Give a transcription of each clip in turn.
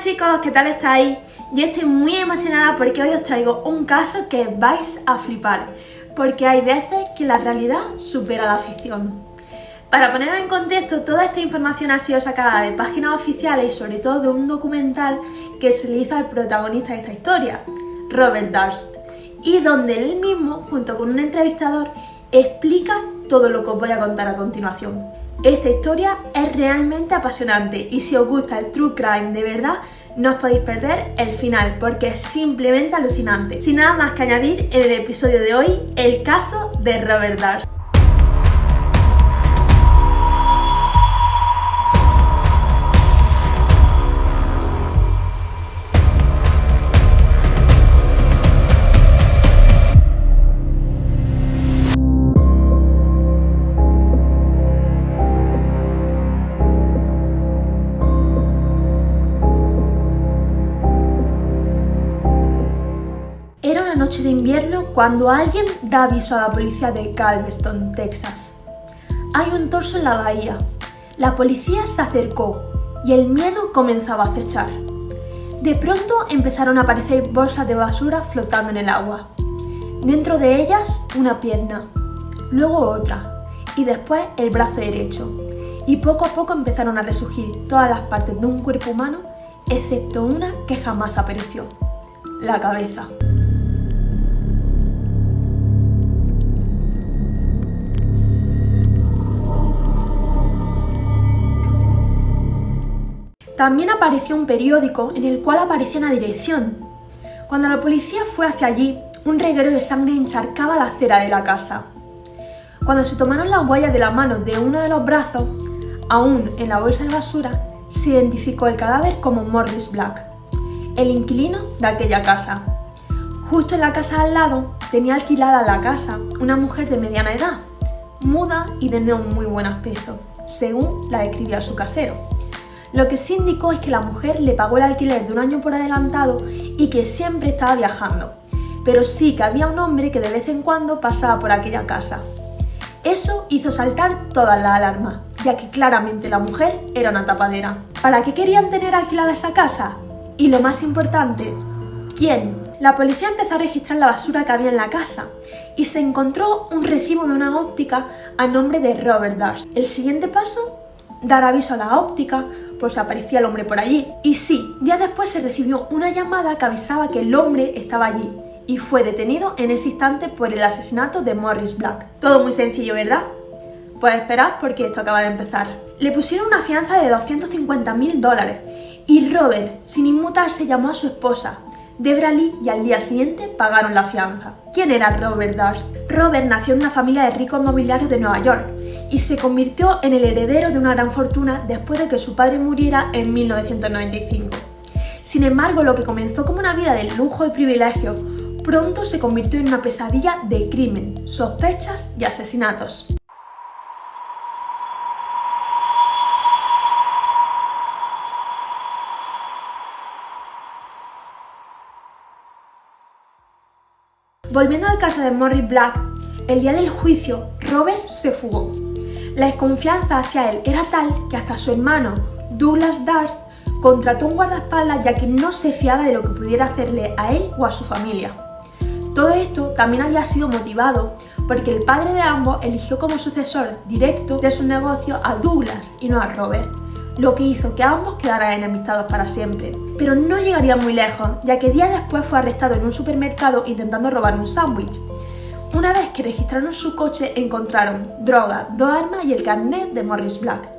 chicos, ¿qué tal estáis? Yo estoy muy emocionada porque hoy os traigo un caso que vais a flipar, porque hay veces que la realidad supera la ficción. Para poneros en contexto, toda esta información ha sido sacada de páginas oficiales y sobre todo de un documental que se le hizo al protagonista de esta historia, Robert Durst, y donde él mismo, junto con un entrevistador, explica todo lo que os voy a contar a continuación. Esta historia es realmente apasionante y si os gusta el true crime de verdad, no os podéis perder el final porque es simplemente alucinante. Sin nada más que añadir, en el episodio de hoy, el caso de Robert Durst. Era una noche de invierno cuando alguien da aviso a la policía de Galveston, Texas. Hay un torso en la bahía. La policía se acercó y el miedo comenzaba a acechar. De pronto empezaron a aparecer bolsas de basura flotando en el agua. Dentro de ellas una pierna, luego otra y después el brazo derecho. Y poco a poco empezaron a resurgir todas las partes de un cuerpo humano excepto una que jamás apareció: la cabeza. También apareció un periódico en el cual aparecía una dirección. Cuando la policía fue hacia allí, un reguero de sangre encharcaba la acera de la casa. Cuando se tomaron las huellas de la mano de uno de los brazos, aún en la bolsa de basura, se identificó el cadáver como Morris Black, el inquilino de aquella casa. Justo en la casa al lado tenía alquilada la casa una mujer de mediana edad, muda y de no muy buen aspecto, según la describía su casero. Lo que sí indicó es que la mujer le pagó el alquiler de un año por adelantado y que siempre estaba viajando, pero sí que había un hombre que de vez en cuando pasaba por aquella casa. Eso hizo saltar todas las alarmas, ya que claramente la mujer era una tapadera. ¿Para qué querían tener alquilada esa casa? Y lo más importante, ¿quién? La policía empezó a registrar la basura que había en la casa y se encontró un recibo de una óptica a nombre de Robert Durst. El siguiente paso, dar aviso a la óptica por si aparecía el hombre por allí. Y sí, días después se recibió una llamada que avisaba que el hombre estaba allí y fue detenido en ese instante por el asesinato de Morris Black. Todo muy sencillo, ¿verdad? Pues esperad porque esto acaba de empezar. Le pusieron una fianza de $250,000 y Robert, sin inmutarse, llamó a su esposa, Debra Lee, y al día siguiente pagaron la fianza. ¿Quién era Robert Durst? Robert nació en una familia de ricos nobiliarios de Nueva York y se convirtió en el heredero de una gran fortuna después de que su padre muriera en 1995. Sin embargo, lo que comenzó como una vida de lujo y privilegio, pronto se convirtió en una pesadilla de crimen, sospechas y asesinatos. Volviendo al caso de Morris Black, el día del juicio, Robert se fugó. La desconfianza hacia él era tal que hasta su hermano, Douglas Durst, contrató un guardaespaldas ya que no se fiaba de lo que pudiera hacerle a él o a su familia. Todo esto también había sido motivado porque el padre de ambos eligió como sucesor directo de su negocio a Douglas y no a Robert, lo que hizo que ambos quedaran enemistados para siempre. Pero no llegaría muy lejos, ya que días después fue arrestado en un supermercado intentando robar un sándwich. Una vez que registraron su coche, encontraron droga, 2 armas y el carnet de Morris Black.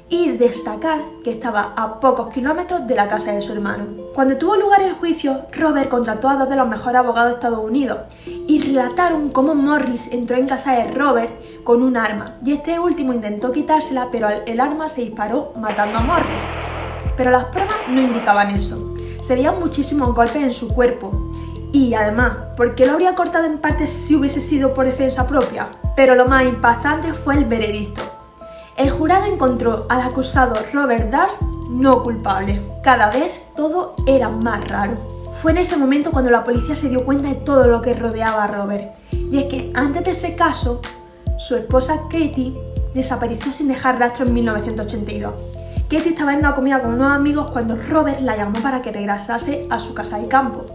Y destacar que estaba a pocos kilómetros de la casa de su hermano. Cuando tuvo lugar el juicio, Robert contrató a 2 de los mejores abogados de Estados Unidos y relataron cómo Morris entró en casa de Robert con un arma y este último intentó quitársela, pero el arma se disparó matando a Morris. Pero las pruebas no indicaban eso. Se veían muchísimos golpes en su cuerpo. Y además, ¿por qué lo habría cortado en partes si hubiese sido por defensa propia? Pero lo más impactante fue el veredicto. El jurado encontró al acusado Robert Durst no culpable. Cada vez todo era más raro. Fue en ese momento cuando la policía se dio cuenta de todo lo que rodeaba a Robert. Y es que antes de ese caso, su esposa Katie desapareció sin dejar rastro en 1982. Katie estaba en una comida con unos amigos cuando Robert la llamó para que regresase a su casa de campo.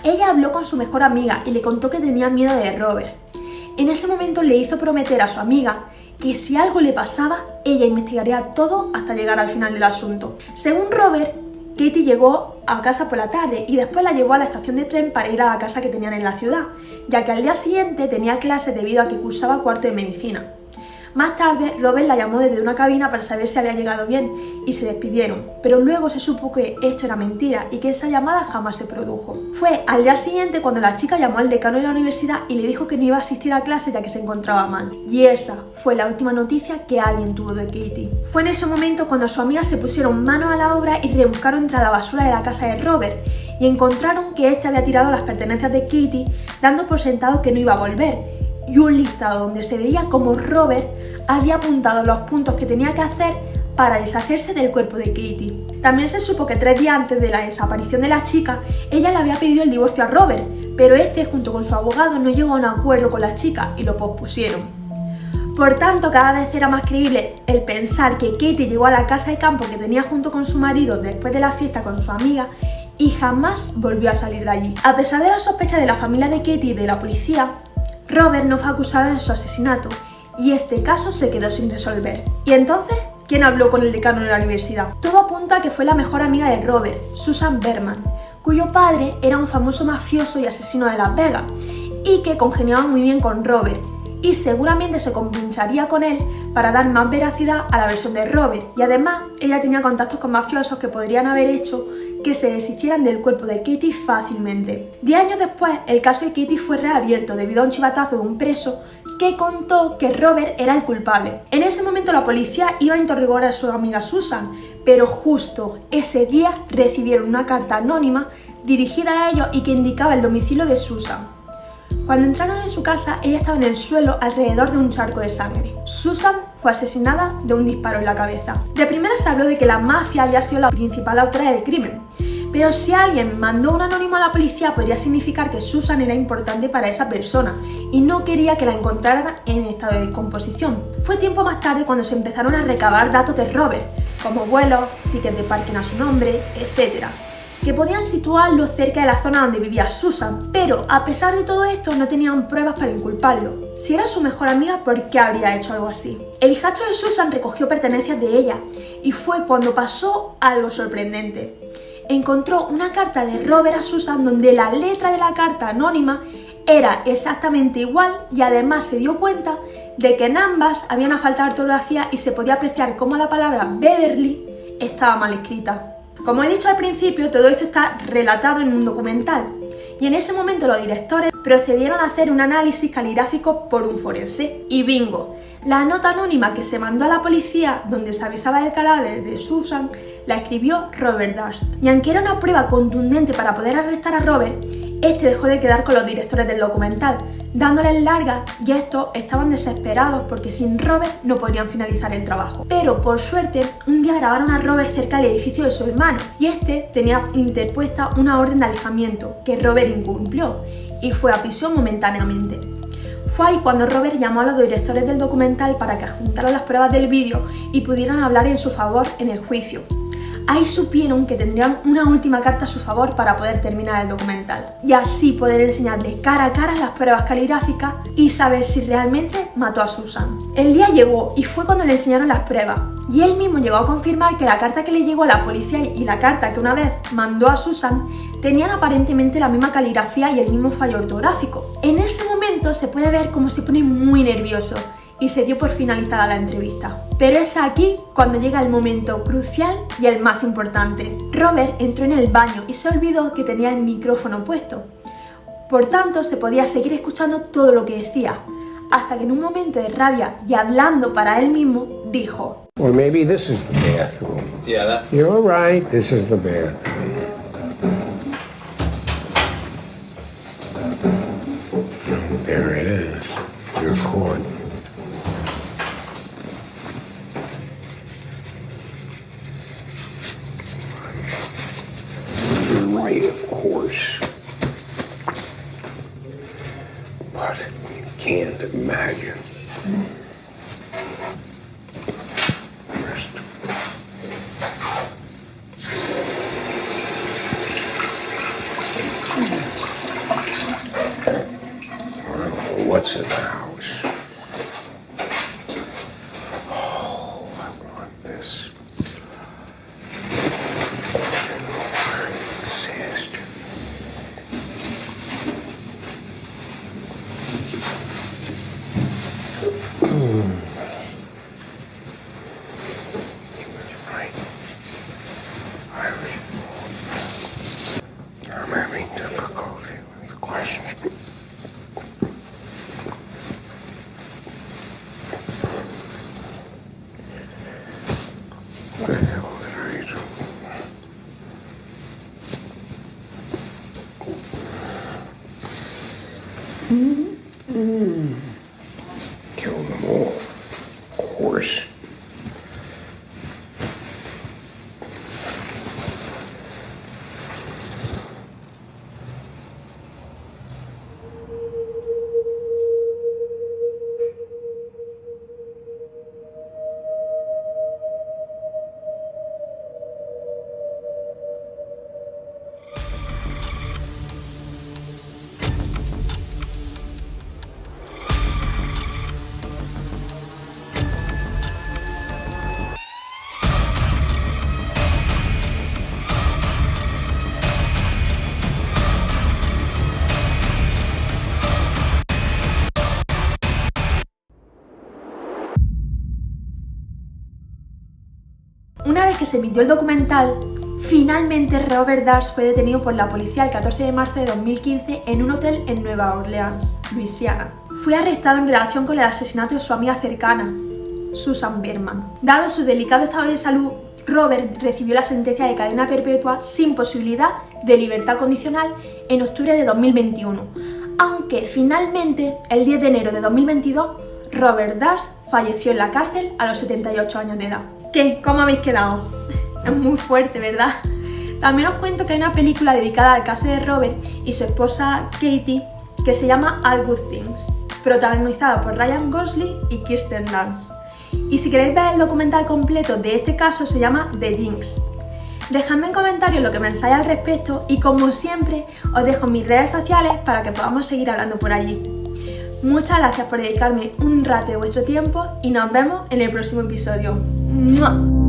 Ella habló con su mejor amiga y le contó que tenía miedo de Robert. En ese momento le hizo prometer a su amiga que si algo le pasaba, ella investigaría todo hasta llegar al final del asunto. Según Robert, Katie llegó a casa por la tarde y después la llevó a la estación de tren para ir a la casa que tenían en la ciudad, ya que al día siguiente tenía clases debido a que cursaba cuarto de medicina. Más tarde, Robert la llamó desde una cabina para saber si había llegado bien y se despidieron, pero luego se supo que esto era mentira y que esa llamada jamás se produjo. Fue al día siguiente cuando la chica llamó al decano de la universidad y le dijo que no iba a asistir a clase ya que se encontraba mal. Y esa fue la última noticia que alguien tuvo de Katie. Fue en ese momento cuando sus amigas se pusieron manos a la obra y rebuscaron entre la basura de la casa de Robert y encontraron que este había tirado las pertenencias de Katie dando por sentado que no iba a volver, y un listado donde se veía como Robert había apuntado los puntos que tenía que hacer para deshacerse del cuerpo de Katie. También se supo que 3 días antes de la desaparición de la chica, ella le había pedido el divorcio a Robert, pero este junto con su abogado no llegó a un acuerdo con la chica y lo pospusieron. Por tanto, cada vez era más creíble el pensar que Katie llegó a la casa de campo que tenía junto con su marido después de la fiesta con su amiga y jamás volvió a salir de allí. A pesar de las sospechas de la familia de Katie y de la policía, Robert no fue acusado de su asesinato y este caso se quedó sin resolver. ¿Y entonces quién habló con el decano de la universidad? Todo apunta a que fue la mejor amiga de Robert, Susan Berman, cuyo padre era un famoso mafioso y asesino de Las Vegas y que congeniaba muy bien con Robert y seguramente se compincharía con él para dar más veracidad a la versión de Robert, y además ella tenía contactos con mafiosos que podrían haber hecho que se deshicieran del cuerpo de Katie fácilmente. 10 años después, el caso de Katie fue reabierto debido a un chivatazo de un preso que contó que Robert era el culpable. En ese momento la policía iba a interrogar a su amiga Susan, pero justo ese día recibieron una carta anónima dirigida a ellos y que indicaba el domicilio de Susan. Cuando entraron en su casa, ella estaba en el suelo alrededor de un charco de sangre. Susan fue asesinada de un disparo en la cabeza. De primera se habló de que la mafia había sido la principal autora del crimen, pero si alguien mandó un anónimo a la policía podría significar que Susan era importante para esa persona y no quería que la encontraran en estado de descomposición. Fue tiempo más tarde cuando se empezaron a recabar datos de Robert, como vuelos, tickets de parking a su nombre, etc., que podían situarlo cerca de la zona donde vivía Susan, pero a pesar de todo esto no tenían pruebas para inculparlo. Si era su mejor amiga, ¿por qué habría hecho algo así? El hijastro de Susan recogió pertenencias de ella y fue cuando pasó algo sorprendente. Encontró una carta de Robert a Susan donde la letra de la carta anónima era exactamente igual y además se dio cuenta de que en ambas había una falta de ortografía y se podía apreciar cómo la palabra Beverly estaba mal escrita. Como he dicho al principio, todo esto está relatado en un documental y en ese momento los directores procedieron a hacer un análisis caligráfico por un forense y bingo, la nota anónima que se mandó a la policía donde se avisaba del cadáver de Susan la escribió Robert Durst. Y aunque era una prueba contundente para poder arrestar a Robert, este dejó de quedar con los directores del documental, dándoles largas, y estos estaban desesperados porque sin Robert no podrían finalizar el trabajo. Pero por suerte, un día grabaron a Robert cerca del edificio de su hermano y este tenía interpuesta una orden de alejamiento que Robert incumplió y fue a prisión momentáneamente. Fue ahí cuando Robert llamó a los directores del documental para que adjuntaran las pruebas del vídeo y pudieran hablar en su favor en el juicio. Ahí supieron que tendrían una última carta a su favor para poder terminar el documental y así poder enseñarle cara a cara las pruebas caligráficas y saber si realmente mató a Susan. El día llegó y fue cuando le enseñaron las pruebas y él mismo llegó a confirmar que la carta que le llegó a la policía y la carta que una vez mandó a Susan tenían aparentemente la misma caligrafía y el mismo fallo ortográfico. En ese momento se puede ver cómo se pone muy nervioso y se dio por finalizada la entrevista. Pero es aquí cuando llega el momento crucial y el más importante. Robert entró en el baño y se olvidó que tenía el micrófono puesto. Por tanto, se podía seguir escuchando todo lo que decía, hasta que en un momento de rabia y hablando para él mismo, dijo: Or maybe this is the bathroom. Yeah, that's... You're right, this is the bathroom. There it is. You're caught. You're right, of course. But you can't imagine. First, nuts in the house. Oh, I want this. Disaster. Right. I'm having difficulty with the question. What the hell did I do? Kill them all, of course. Una vez que se emitió el documental, finalmente Robert Dars fue detenido por la policía el 14 de marzo de 2015 en un hotel en Nueva Orleans, Luisiana. Fue arrestado en relación con el asesinato de su amiga cercana, Susan Berman. Dado su delicado estado de salud, Robert recibió la sentencia de cadena perpetua sin posibilidad de libertad condicional en octubre de 2021, aunque finalmente, el 10 de enero de 2022, Robert Dars falleció en la cárcel a los 78 años de edad. ¿Qué? ¿Cómo habéis quedado? Es muy fuerte, ¿verdad? También os cuento que hay una película dedicada al caso de Robert y su esposa Katie que se llama All Good Things, protagonizada por Ryan Gosling y Kirsten Dunst. Y si queréis ver el documental completo de este caso se llama The Jinx. Dejadme en comentarios lo que pensáis al respecto y como siempre os dejo mis redes sociales para que podamos seguir hablando por allí. Muchas gracias por dedicarme un rato de vuestro tiempo y nos vemos en el próximo episodio. ¡Mua!